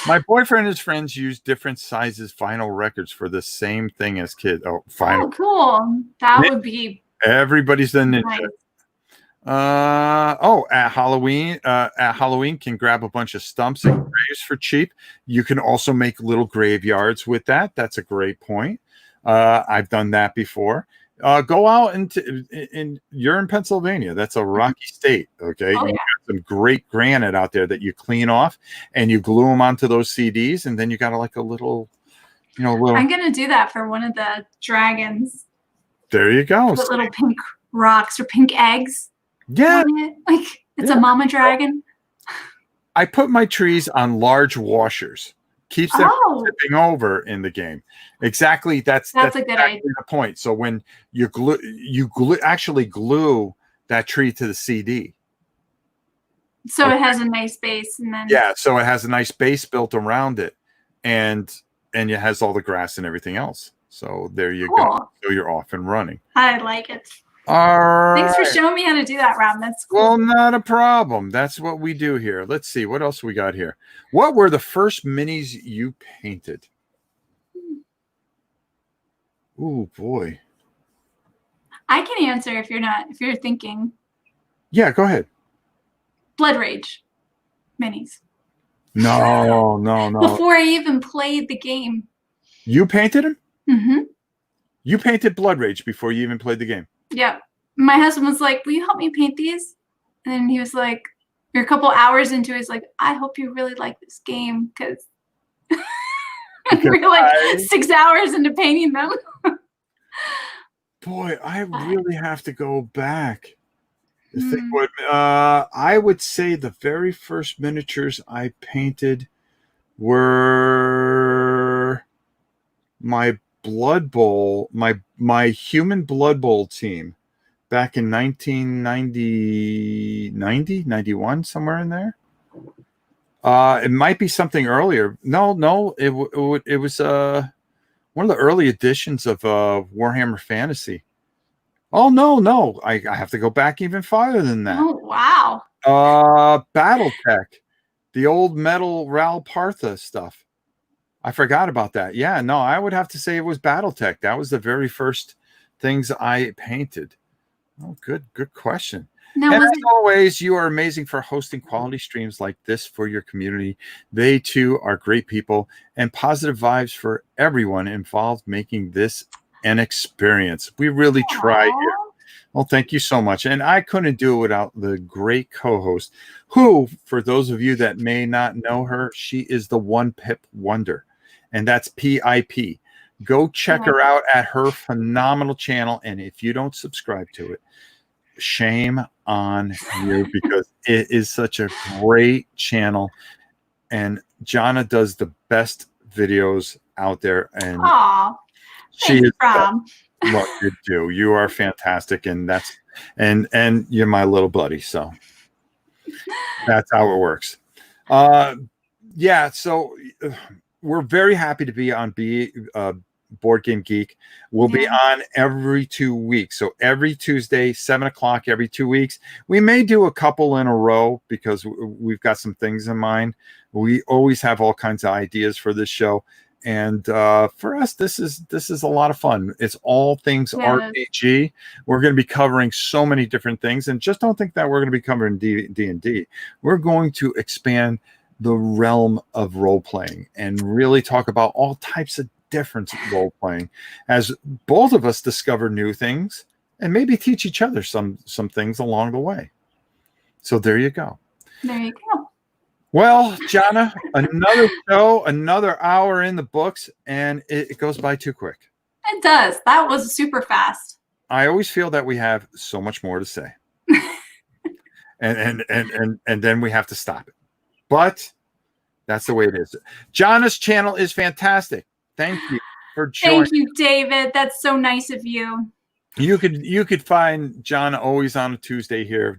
My boyfriend and his friends use different sizes vinyl records for the same thing as kids. Oh, vinyl. Oh, cool. That would be. Everybody's the ninja. Nice. At Halloween can grab a bunch of stumps and graves for cheap. You can also make little graveyards with that. That's a great point. I've done that before. Go out you're in Pennsylvania. That's a rocky state. Okay. Oh, yeah. You got some great granite out there that you clean off and you glue them onto those CDs, and then you got like a little, I'm gonna do that for one of the dragons. There you go. Put little pink rocks or pink eggs. Yeah. Like it's a mama dragon. I put my trees on large washers. keeps them from tipping over in the game. Exactly. That's a good exactly idea. the point. So when you actually glue that tree to the CD. So it has a nice base, and then so it has a nice base built around it, and it has all the grass and everything else. So there you go. So you're off and running. I like it. All right. Thanks for showing me how to do that, Rob. That's cool. Well, not a problem. That's what we do here. Let's see. What else we got here? What were the first minis you painted? Oh, boy. I can answer if you're thinking. Yeah, go ahead. Blood Rage minis. No. Before I even played the game. You painted them? Mm-hmm. You painted Blood Rage before you even played the game? Yep. My husband was like, will you help me paint these? And then he was like, you're a couple hours into it, he's like, I hope you really like this game, because we're like 6 hours into painting them. Boy, I really have to go back. I would say the very first miniatures I painted were my Blood Bowl, my human Blood Bowl team back in 91, somewhere in there. It might be something earlier. No, it was one of the early editions of Warhammer Fantasy. Oh, no. I have to go back even farther than that. Oh, wow. Battletech, the old metal Ral Partha stuff. I forgot about that. Yeah, no, I would have to say it was Battletech. That was the very first things I painted. Oh, good question. Now, and as always, you are amazing for hosting quality streams like this for your community. They, too, are great people and positive vibes for everyone involved, making this an experience. We really try here. Well, thank you so much. And I couldn't do it without the great co-host, who, for those of you that may not know her, she is the One Pip Wonder, and that's PIP. Go check her out at her phenomenal channel. And if you don't subscribe to it, shame on you, because it is such a great channel. And Jona does the best videos out there. And she is what you do. You are fantastic, and and you're my little buddy. So that's how it works. So we're very happy to be on Board Game Geek. We'll be on every 2 weeks. So every Tuesday, 7 o'clock, every 2 weeks. We may do a couple in a row because we've got some things in mind. We always have all kinds of ideas for this show. And for us, this is a lot of fun. It's all things RPG. We're going to be covering so many different things. And just don't think that we're going to be covering D&D. We're going to expand the realm of role-playing and really talk about all types of different role-playing as both of us discover new things and maybe teach each other some things along the way. So there you go. There you go. Well, Jona, another show, another hour in the books, and it goes by too quick. It does. That was super fast. I always feel that we have so much more to say. and then we have to stop it. But that's the way it is. Jona's channel is fantastic. Thank you for joining. Thank you, David. That's so nice of you. You could find Jona always on a Tuesday here.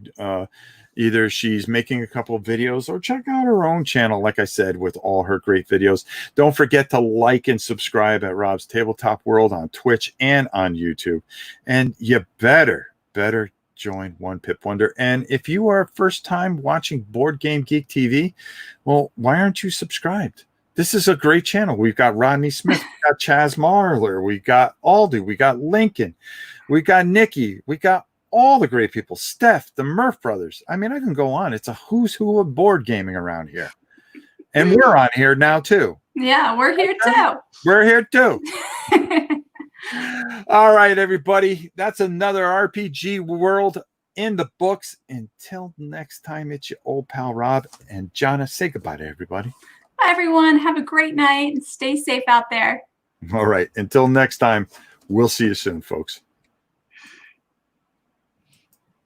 Either she's making a couple of videos or check out her own channel, like I said, with all her great videos. Don't forget to like and subscribe at Rob's Tabletop World on Twitch and on YouTube. And you better join One Pip Wonder. And if you are first time watching Board Game Geek TV, well, why aren't you subscribed? This is a great channel. We've got Rodney Smith, we got Chaz Marler, we got Aldi, we got Lincoln, we got Nikki, we got all the great people, Steph, the Murph brothers. I mean, I can go on. It's a who's who of board gaming around here. And we're on here now, too. Yeah, we're here, too. We're here, too. All right, everybody. That's another RPG World in the books. Until next time, it's your old pal, Rob. And Jona, say goodbye to everybody. Bye, everyone. Have a great night and stay safe out there. All right. Until next time, we'll see you soon, folks.